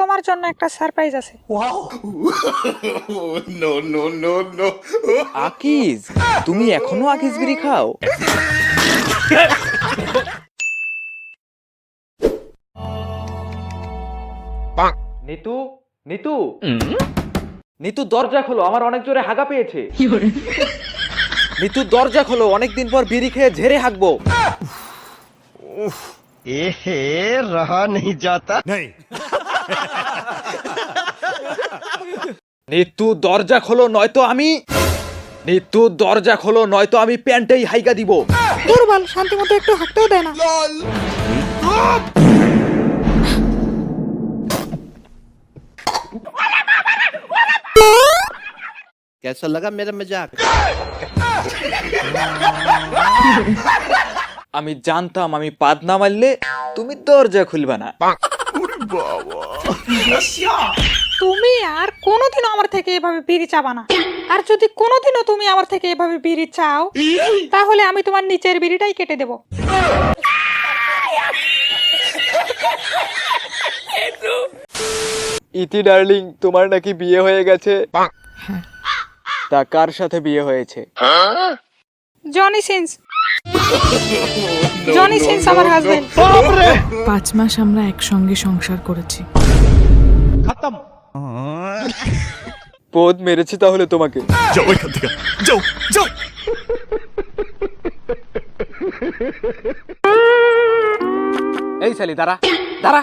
তোমার জন্য একটা সারপ্রাইজ আছে। No no no no. Akij, তুমি এখনো আকিজ বিড়ি খাও? নিতু, নিতু, নিতু দরজা খোলো, আমার অনেক জোরে হাগা পেয়েছে। নিতু দরজা খোলো, অনেকদিন পর বিড়ি খেয়ে ঝেড়ে হাগবো। এহে রহা नहीं जाता নিতু দরজা খোলো নয়তো আমি নিতু দরজা খোলো নয়তো আমি প্যান্টেই হাইগা দিব। দুর্বল, শান্তি মতো একটু হাঁটতেও দেয় না। कैसा लगा मेरा मजाक আমি জানতাম আমি পাদ না মারলে তুমি দরজা খুলবা না। তুমি আর কোনোদিনও আমার থেকে এভাবে বিড়ি চাবা না। আর যদি কোনোদিনও তুমি আমার থেকে এভাবে বিড়ি চাও, তাহলে আমি তোমার নিচের বিড়িটাই কেটে দেব। ইতি ডার্লিং, তোমার নাকি বিয়ে হয়ে গেছে? তা কার সাথে বিয়ে হয়েছে? Johnny Sins. জনি সিন্স আমার হাজবেন্ড। 5 মাস আমরা একসঙ্গে সংসার করেছি। পদ মেরেছি তাহলে তোমাকে। যাও এখান থেকে, যাও যাও। এই শালি দাঁড়া, দাঁড়া।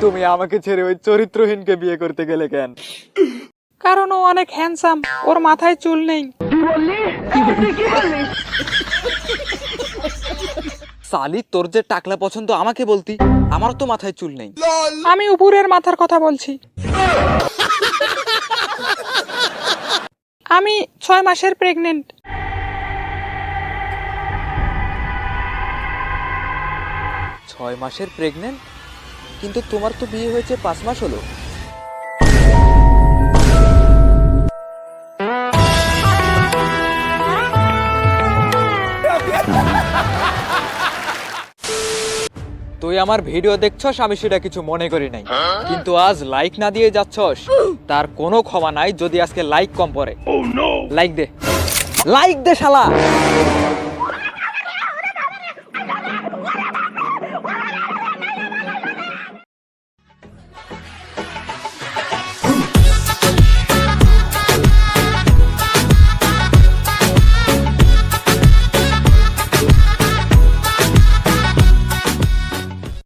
তুমি আমাকে ছেড়ে ওই চরিত্রহীনকে বিয়ে করতে গেলে কেন? কারণ ও অনেক হ্যান্ডসাম, ওর মাথায় চুল নেই। সালি, তোর যে টাকলা পছন্দ আমাকে বলতি, আমার তো মাথায় চুল নেই। আমি উপরের মাথার কথা বলছি। আমি 6 মাসের প্রেগনেন্ট। 6 মাসের প্রেগনেন্ট? কিন্তু তোমার তো বিয়ে হয়েছে 5 মাস হলো। তুই আমার ভিডিও দেখছস, আমি সেটা কিছু মনে করি নাই, কিন্তু আজ লাইক না দিয়ে যাচ্ছস, তার কোনো ক্ষমা নাই যদি আজকে লাইক কম পড়ে। লাইক দে, লাইক দে শালা।